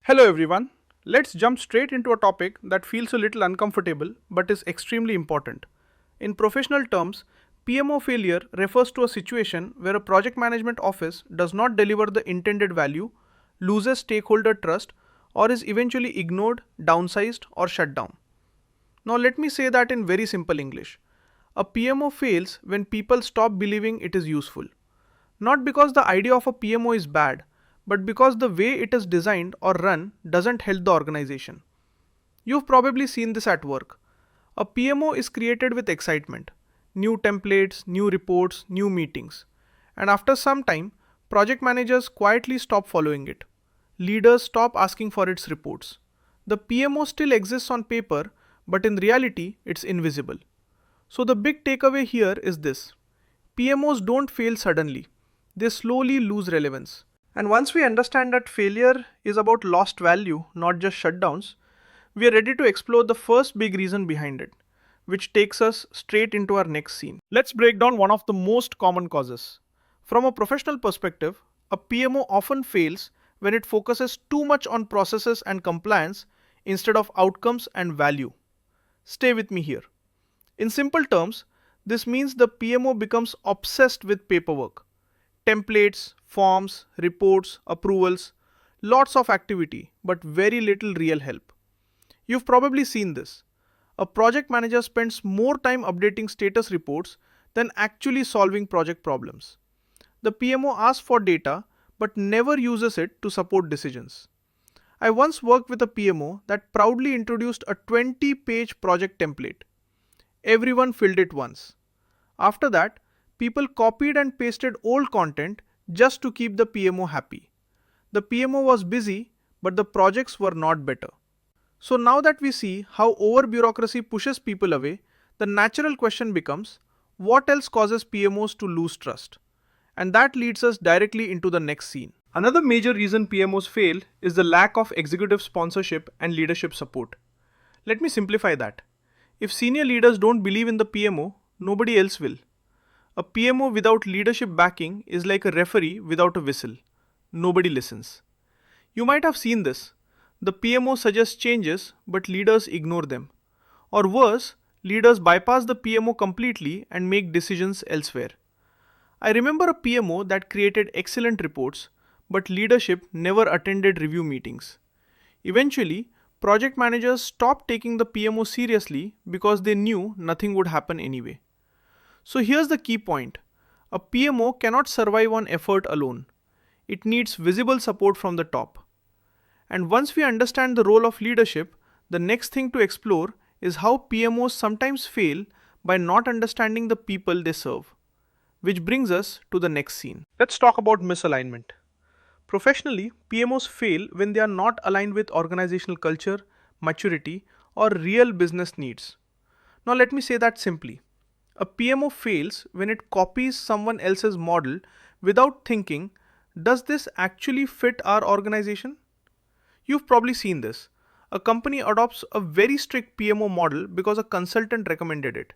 Hello everyone. Let's jump straight into a topic that feels a little uncomfortable but is extremely important. In professional terms, PMO failure refers to a situation where a project management office does not deliver the intended value, loses stakeholder trust, or is eventually ignored, downsized, or shut down. Now let me say that in very simple English. A PMO fails when people stop believing it is useful. Not because the idea of a PMO is bad, but because the way it is designed or run doesn't help the organization. You've probably seen this at work. A PMO is created with excitement, new templates, new reports, new meetings. And after some time, project managers quietly stop following it. Leaders stop asking for its reports. The PMO still exists on paper, but in reality, it's invisible. So the big takeaway here is this. PMOs don't fail suddenly. They slowly lose relevance. And once we understand that failure is about lost value, not just shutdowns, we are ready to explore the first big reason behind it, which takes us straight into our next scene. Let's break down one of the most common causes. From a professional perspective, a PMO often fails when it focuses too much on processes and compliance instead of outcomes and value. Stay with me here. In simple terms, this means the PMO becomes obsessed with paperwork. Templates, forms, reports, approvals, lots of activity, but very little real help. You've probably seen this. A project manager spends more time updating status reports than actually solving project problems. The PMO asks for data, but never uses it to support decisions. I once worked with a PMO that proudly introduced a 20-page project template. Everyone filled it once. After that, people copied and pasted old content just to keep the PMO happy. The PMO was busy, but the projects were not better. So now that we see how over-bureaucracy pushes people away, the natural question becomes, what else causes PMOs to lose trust? And that leads us directly into the next scene. Another major reason PMOs fail is the lack of executive sponsorship and leadership support. Let me simplify that. If senior leaders don't believe in the PMO, nobody else will. A PMO without leadership backing is like a referee without a whistle. Nobody listens. You might have seen this. The PMO suggests changes, but leaders ignore them. Or worse, leaders bypass the PMO completely and make decisions elsewhere. I remember a PMO that created excellent reports, but leadership never attended review meetings. Eventually, project managers stopped taking the PMO seriously because they knew nothing would happen anyway. So here's the key point. A PMO cannot survive on effort alone. It needs visible support from the top. And once we understand the role of leadership, the next thing to explore is how PMOs sometimes fail by not understanding the people they serve. Which brings us to the next scene. Let's talk about misalignment. Professionally, PMOs fail when they are not aligned with organizational culture, maturity, or real business needs. Now let me say that simply. A PMO fails when it copies someone else's model without thinking, does this actually fit our organization? You've probably seen this. A company adopts a very strict PMO model because a consultant recommended it,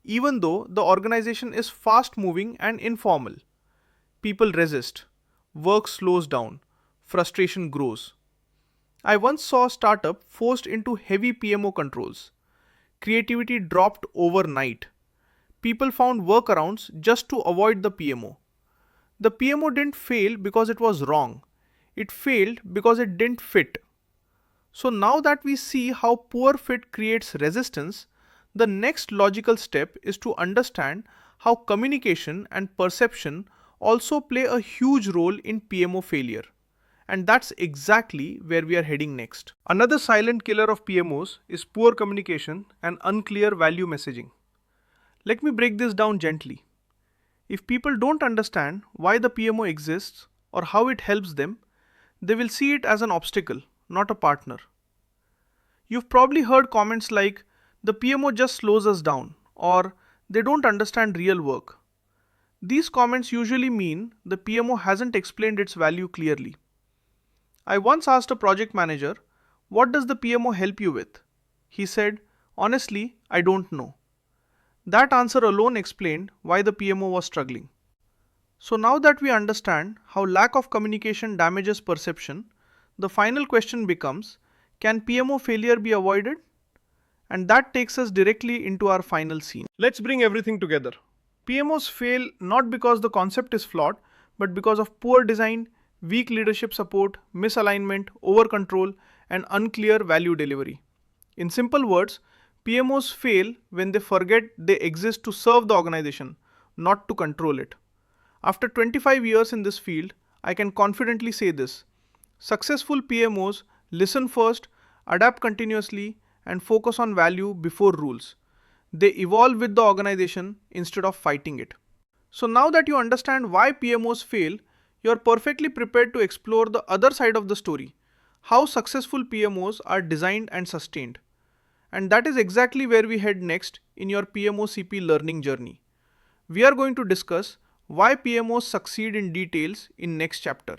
even though the organization is fast moving and informal. People resist, work slows down, frustration grows. I once saw a startup forced into heavy PMO controls. Creativity dropped overnight. People found workarounds just to avoid the PMO. The PMO didn't fail because it was wrong. It failed because it didn't fit. So now that we see how poor fit creates resistance, the next logical step is to understand how communication and perception also play a huge role in PMO failure. And that's exactly where we are heading next. Another silent killer of PMOs is poor communication and unclear value messaging. Let me break this down gently. If people don't understand why the PMO exists or how it helps them, they will see it as an obstacle, not a partner. You've probably heard comments like, the PMO just slows us down, or they don't understand real work. These comments usually mean the PMO hasn't explained its value clearly. I once asked a project manager, what does the PMO help you with? He said, honestly, I don't know. That answer alone explained why the PMO was struggling. So now that we understand how lack of communication damages perception, the final question becomes, can PMO failure be avoided? And that takes us directly into our final scene. Let's bring everything together. PMOs fail not because the concept is flawed, but because of poor design, weak leadership support, misalignment, over-control, and unclear value delivery. In simple words, PMOs fail when they forget they exist to serve the organization, not to control it. After 25 years in this field, I can confidently say this. Successful PMOs listen first, adapt continuously, and focus on value before rules. They evolve with the organization instead of fighting it. So now that you understand why PMOs fail, you are perfectly prepared to explore the other side of the story, how successful PMOs are designed and sustained. And that is exactly where we head next in your PMOCP learning journey. We are going to discuss why PMOs succeed in details in next chapter.